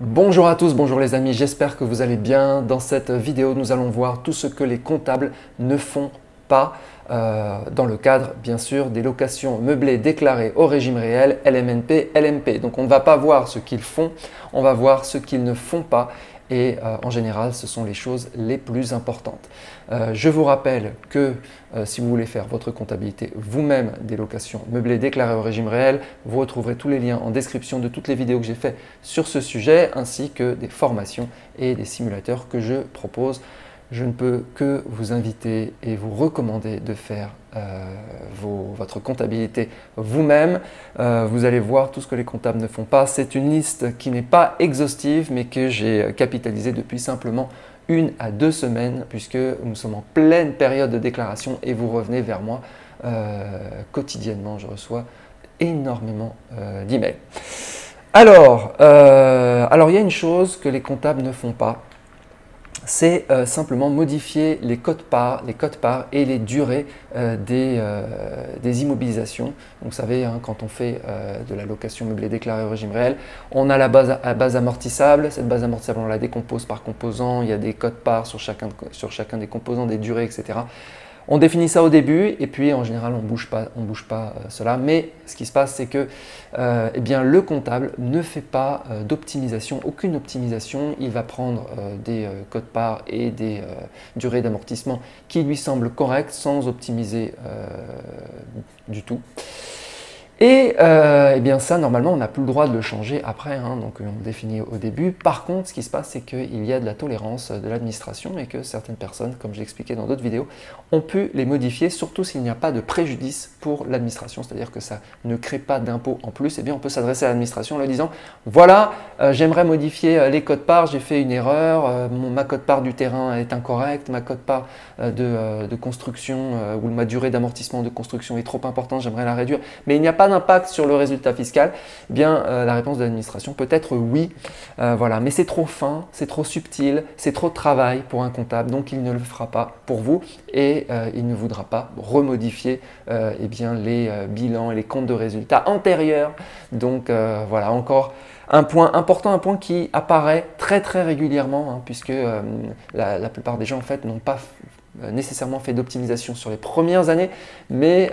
Bonjour à tous, bonjour les amis, j'espère que vous allez bien. Dans cette vidéo, nous allons voir tout ce que les comptables ne font pas dans le cadre, bien sûr, des locations meublées déclarées au régime réel, LMNP, LMP. Donc on ne va pas voir ce qu'ils font, on va voir ce qu'ils ne font pas. Et en général, ce sont les choses les plus importantes. Je vous rappelle que si vous voulez faire votre comptabilité vous-même des locations meublées déclarées au régime réel, vous retrouverez tous les liens en description de toutes les vidéos que j'ai fait sur ce sujet, ainsi que des formations et des simulateurs que je propose. Je ne peux que vous inviter et vous recommander de faire votre comptabilité vous-même. Vous allez voir tout ce que les comptables ne font pas. C'est une liste qui n'est pas exhaustive, mais que j'ai capitalisée depuis simplement 1 à 2 semaines, puisque nous sommes en pleine période de déclaration et vous revenez vers moi quotidiennement. Je reçois énormément d'emails. Alors, il y a une chose que les comptables ne font pas. C'est simplement modifier les cotes-parts et les durées des immobilisations. Donc, vous savez, hein, quand on fait de la location meublée déclarée au régime réel, on a la base amortissable. Cette base amortissable, on la décompose par composant. Il y a des cotes-parts sur chacun des composants, des durées, etc. On définit ça au début et puis en général on ne bouge pas cela. Mais ce qui se passe, c'est que eh bien, le comptable ne fait pas d'optimisation, aucune optimisation. Il va prendre des cotes-parts et des durées d'amortissement qui lui semblent correctes sans optimiser du tout. Et eh bien ça, normalement, on n'a plus le droit de le changer après, hein, donc on le définit au début. Par contre, ce qui se passe, c'est qu'il y a de la tolérance de l'administration et que certaines personnes, comme j'ai expliqué dans d'autres vidéos, ont pu les modifier, surtout s'il n'y a pas de préjudice pour l'administration, c'est-à-dire que ça ne crée pas d'impôt en plus. Eh bien, on peut s'adresser à l'administration en leur disant « Voilà, j'aimerais modifier les cotes-parts, j'ai fait une erreur, ma cote-part du terrain est incorrecte, ma cote-part de construction ou ma durée d'amortissement de construction est trop importante, j'aimerais la réduire, mais il n'y a pas d'impact sur le résultat fiscal », eh bien, la réponse de l'administration peut être oui, voilà. Mais c'est trop fin, c'est trop subtil, c'est trop de travail pour un comptable, donc il ne le fera pas pour vous et il ne voudra pas remodifier eh bien, les bilans et les comptes de résultats antérieurs. Donc voilà, encore un point important, un point qui apparaît très régulièrement, hein, puisque la plupart des gens en fait n'ont pas nécessairement fait d'optimisation sur les premières années, mais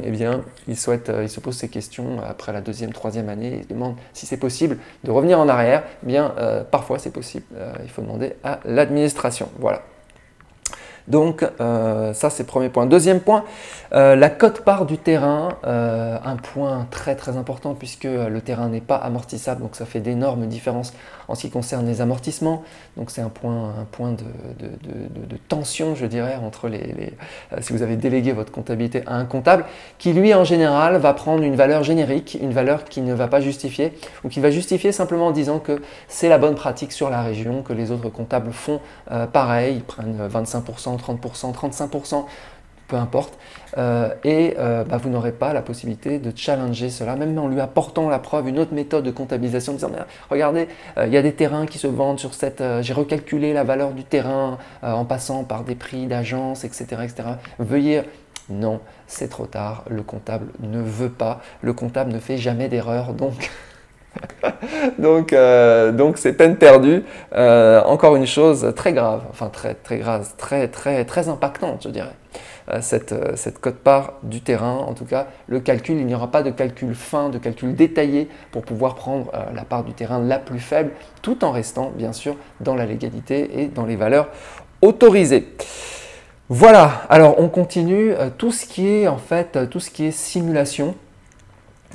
eh bien, ils se posent ces questions après la deuxième, troisième année, ils se demandent si c'est possible de revenir en arrière. Eh bien, parfois c'est possible, il faut demander à l'administration. Voilà. Donc ça c'est le premier point. Deuxième point, la cote-part du terrain, un point très important puisque le terrain n'est pas amortissable, donc ça fait d'énormes différences en ce qui concerne les amortissements. Donc c'est un point de tension, je dirais, entre si vous avez délégué votre comptabilité à un comptable qui lui en général va prendre une valeur générique, une valeur qui ne va pas justifier ou qui va justifier simplement en disant que c'est la bonne pratique sur la région, que les autres comptables font pareil, ils prennent 25%, 30%, 35%, peu importe, vous n'aurez pas la possibilité de challenger cela, même en lui apportant la preuve, une autre méthode de comptabilisation, en disant regardez, il y a des terrains qui se vendent sur cette, j'ai recalculé la valeur du terrain en passant par des prix d'agence, etc., etc. Veuillez. Non, c'est trop tard, le comptable ne veut pas, le comptable ne fait jamais d'erreur, donc donc c'est peine perdue. Encore une chose très grave, enfin très grave, très impactante, je dirais. Cette cote-part du terrain, en tout cas, le calcul, il n'y aura pas de calcul fin, de calcul détaillé pour pouvoir prendre la part du terrain la plus faible, tout en restant bien sûr dans la légalité et dans les valeurs autorisées. Voilà, alors on continue, tout ce qui est simulation.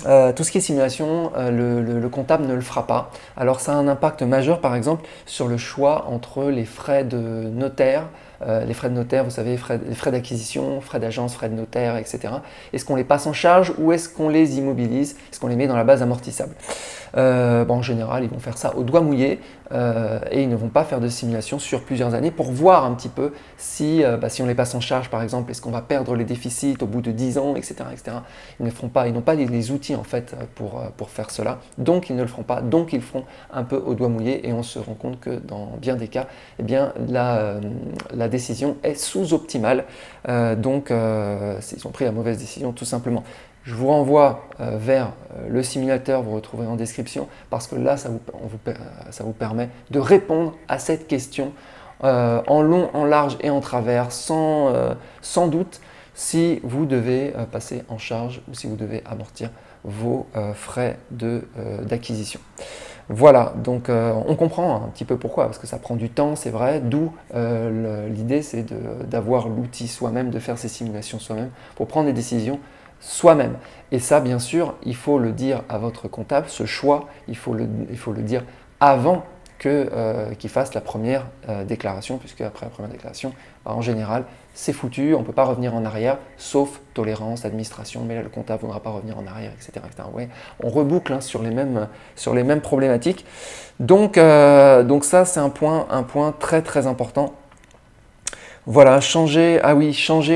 Le comptable ne le fera pas. Alors ça a un impact majeur par exemple sur le choix entre les frais de notaire. Les frais de notaire, vous savez, les frais d'acquisition, frais d'agence, frais de notaire, etc. Est-ce qu'on les passe en charge ou est-ce qu'on les immobilise? Est-ce qu'on les met dans la base amortissable? En général, ils vont faire ça au doigt mouillé et ils ne vont pas faire de simulation sur plusieurs années pour voir un petit peu si on les passe en charge, par exemple, est-ce qu'on va perdre les déficits au bout de 10 ans, etc. etc. Ils ne feront pas, ils n'ont pas les outils en fait pour faire cela, donc ils ne le feront pas, donc ils le feront un peu au doigt mouillé et on se rend compte que dans bien des cas, eh bien, la décision est sous-optimale, ils ont pris la mauvaise décision tout simplement. Je vous renvoie vers le simulateur, vous retrouverez en description, parce que là, ça vous permet de répondre à cette question en long, en large et en travers, sans doute, si vous devez passer en charge ou si vous devez amortir vos frais d'acquisition. Voilà, donc on comprend un petit peu pourquoi, parce que ça prend du temps, c'est vrai, d'où l'idée c'est d'avoir l'outil soi-même, de faire ces simulations soi-même, pour prendre des décisions soi-même. Et ça, bien sûr, il faut le dire à votre comptable, ce choix, il faut le dire avant qu'il fasse la première déclaration, puisque après la première déclaration, en général, c'est foutu, on ne peut pas revenir en arrière, sauf tolérance, administration, mais là, le comptable ne voudra pas revenir en arrière, etc. etc. Ouais, on reboucle hein, sur les mêmes problématiques. Donc ça, c'est un point très très important. Voilà, changer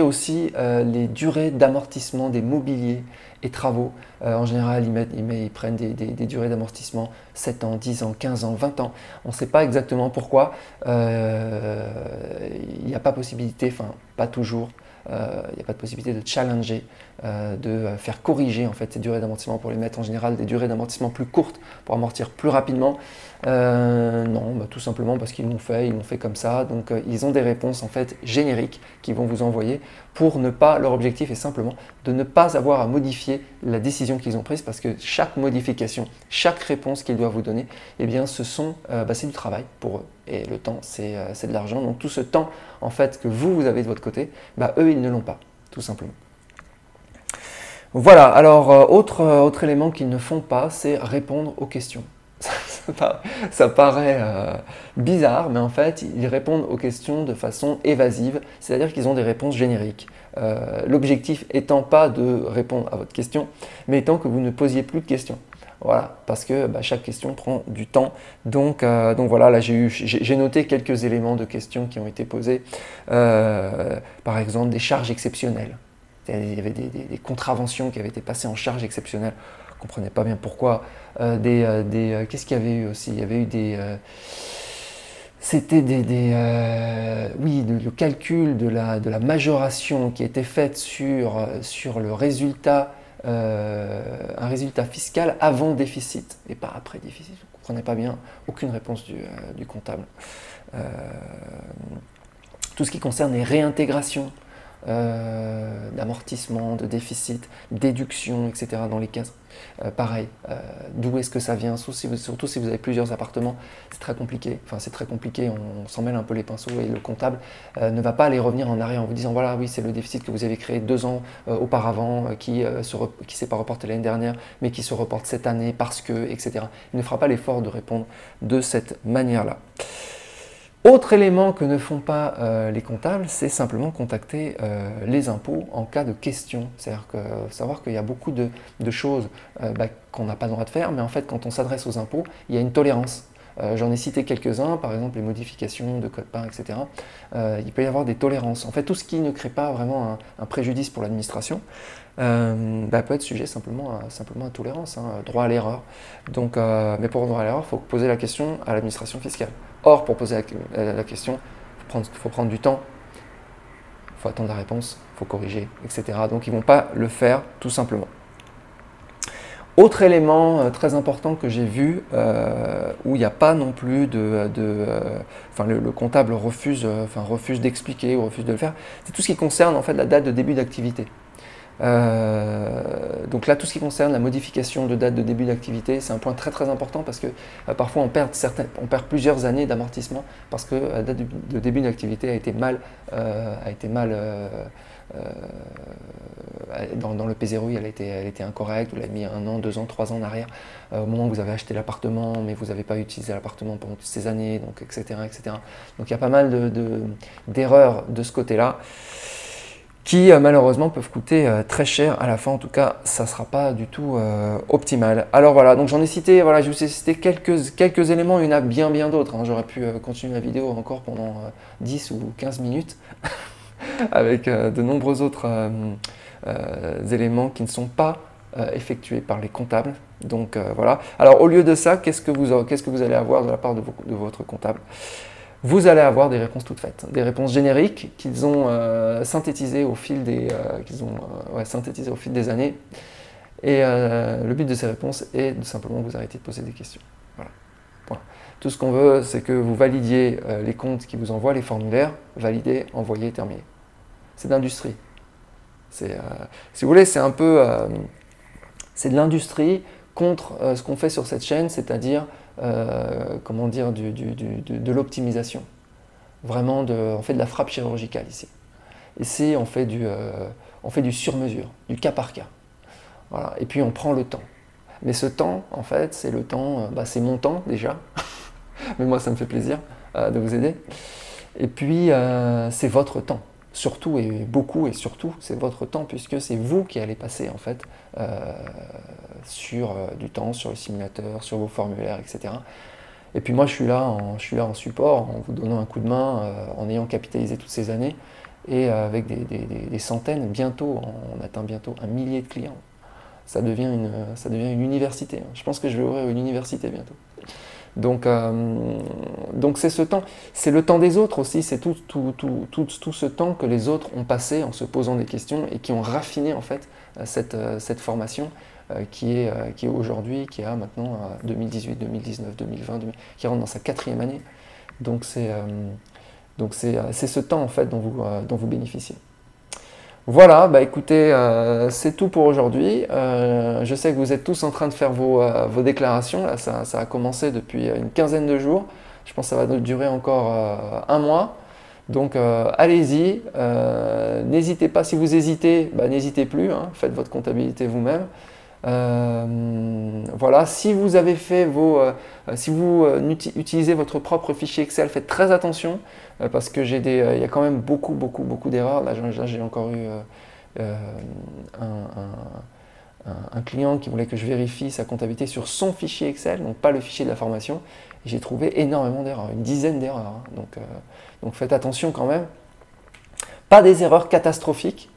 aussi les durées d'amortissement des mobiliers et travaux. En général, ils prennent des durées d'amortissement 7 ans, 10 ans, 15 ans, 20 ans. On ne sait pas exactement pourquoi. Il n'y a pas possibilité, enfin pas toujours, il n'y a pas de possibilité de challenger, de faire corriger en fait ces durées d'amortissement pour les mettre en général des durées d'amortissement plus courtes pour amortir plus rapidement. Non, tout simplement parce qu'ils l'ont fait comme ça. Donc ils ont des réponses en fait génériques qu'ils vont vous envoyer pour ne pas, leur objectif est simplement de ne pas avoir à modifier la décision qu'ils ont prise, parce que chaque modification, chaque réponse qu'ils doivent vous donner, eh bien c'est du travail pour eux. Et le temps, c'est de l'argent. Donc tout ce temps en fait que vous avez de votre côté, eux ils ne l'ont pas, tout simplement. Voilà, alors autre élément qu'ils ne font pas, c'est répondre aux questions. Ça paraît bizarre, mais en fait, ils répondent aux questions de façon évasive, c'est-à-dire qu'ils ont des réponses génériques. L'objectif étant pas de répondre à votre question, mais étant que vous ne posiez plus de questions. Voilà, parce que chaque question prend du temps. Donc voilà, là j'ai noté quelques éléments de questions qui ont été posées. Par exemple, des charges exceptionnelles. Il y avait des contraventions qui avaient été passées en charges exceptionnelles. Je ne comprenais pas bien pourquoi. Qu'est-ce qu'il y avait eu aussi? Il y avait eu c'était le calcul de la majoration qui était faite sur le résultat, un résultat fiscal avant déficit et pas après déficit. Je ne comprenais pas bien, aucune réponse du comptable. Tout ce qui concerne les réintégrations d'amortissement, de déficit, déduction, etc. dans les cases. Pareil, d'où est-ce que ça vient? Surtout si vous avez plusieurs appartements, c'est très compliqué. Enfin, c'est très compliqué, on s'en mêle un peu les pinceaux et le comptable ne va pas aller revenir en arrière en vous disant voilà, oui, c'est le déficit que vous avez créé 2 ans auparavant, qui ne s'est pas reporté l'année dernière, mais qui se reporte cette année parce que, etc. Il ne fera pas l'effort de répondre de cette manière-là. Autre élément que ne font pas les comptables, c'est simplement contacter les impôts en cas de question. C'est-à-dire savoir qu'il y a beaucoup de choses qu'on n'a pas le droit de faire, mais en fait, quand on s'adresse aux impôts, il y a une tolérance. J'en ai cité quelques-uns, par exemple les modifications de code-part, etc. Il peut y avoir des tolérances. En fait, tout ce qui ne crée pas vraiment un préjudice pour l'administration peut être sujet simplement à tolérance, hein, droit à l'erreur. Donc, mais pour droit à l'erreur, il faut poser la question à l'administration fiscale. Or, pour poser la question, il faut prendre du temps, il faut attendre la réponse, il faut corriger, etc. Donc, ils ne vont pas le faire tout simplement. Autre élément très important que j'ai vu, où il n'y a pas non plus le comptable refuse d'expliquer ou refuse de le faire, c'est tout ce qui concerne en fait la date de début d'activité. Donc là, tout ce qui concerne la modification de date de début d'activité, c'est un point très très important parce que parfois on perd plusieurs années d'amortissement parce que la date de début d'activité a été mal dans le P0I, elle était incorrecte, vous l'avez mis 1 an, 2 ans, 3 ans en arrière, au moment où vous avez acheté l'appartement, mais vous n'avez pas utilisé l'appartement pendant toutes ces années, donc etc. Donc il y a pas mal d'erreurs de ce côté-là, qui malheureusement peuvent coûter très cher à la fin. En tout cas, ça ne sera pas du tout optimal. Alors voilà, donc j'en ai cité, je vous ai cité quelques éléments, il y en a bien d'autres, hein. J'aurais pu continuer la vidéo encore pendant 10 ou 15 minutes avec de nombreux autres éléments qui ne sont pas effectués par les comptables. Donc voilà. Alors au lieu de ça, qu'est-ce que vous allez avoir de la part de votre comptable? Vous allez avoir des réponses toutes faites, des réponses génériques qu'ils ont synthétisées au fil des années. Et le but de ces réponses est de simplement vous arrêter de poser des questions. Voilà. Point. Tout ce qu'on veut, c'est que vous validiez les comptes qui vous envoient, les formulaires, valider, envoyer, terminer. C'est d'industrie. Si vous voulez, c'est un peu c'est de l'industrie contre ce qu'on fait sur cette chaîne, c'est-à-dire comment dire, de l'optimisation. Vraiment, on fait de la frappe chirurgicale ici. Ici, on fait du sur-mesure, du cas par cas. Voilà. Et puis, on prend le temps. Mais ce temps, en fait, c'est le temps, c'est mon temps déjà. Mais moi, ça me fait plaisir de vous aider. Et puis, c'est votre temps. Surtout et beaucoup et surtout, c'est votre temps puisque c'est vous qui allez passer en fait sur du temps, sur le simulateur, sur vos formulaires, etc. Et puis moi, je suis là en support, en vous donnant un coup de main, en ayant capitalisé toutes ces années et avec des centaines, bientôt, on atteint bientôt 1 millier de clients. Ça devient une université. Je pense que je vais ouvrir une université bientôt. Donc c'est ce temps, c'est le temps des autres aussi, c'est tout ce temps que les autres ont passé en se posant des questions et qui ont raffiné en fait cette formation qui est aujourd'hui, qui a maintenant 2018, 2019, 2020, qui rentre dans sa 4e année. Donc c'est ce temps en fait dont vous bénéficiez. Voilà, bah écoutez, c'est tout pour aujourd'hui. Je sais que vous êtes tous en train de faire vos déclarations. Là, ça a commencé depuis une quinzaine de jours. Je pense que ça va durer encore un mois. Donc allez-y. N'hésitez pas, si vous hésitez, bah, n'hésitez plus. Hein, faites votre comptabilité vous-même. Voilà, si vous avez fait si vous utilisez votre propre fichier Excel, faites très attention parce que il y a quand même beaucoup d'erreurs. Là, j'ai encore eu un client qui voulait que je vérifie sa comptabilité sur son fichier Excel, donc pas le fichier de la formation. Et j'ai trouvé énormément d'erreurs, une dizaine d'erreurs. Hein. Donc faites attention quand même. Pas des erreurs catastrophiques,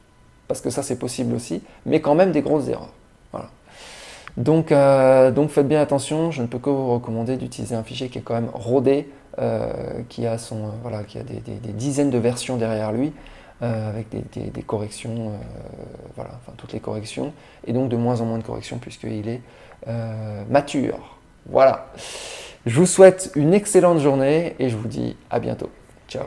parce que ça c'est possible aussi, mais quand même des grosses erreurs. Voilà. Donc faites bien attention, je ne peux que vous recommander d'utiliser un fichier qui est quand même rodé, qui a des dizaines de versions derrière lui, avec des corrections, voilà, enfin toutes les corrections, et donc de moins en moins de corrections puisqu'il est mature. Voilà. Je vous souhaite une excellente journée et je vous dis à bientôt. Ciao.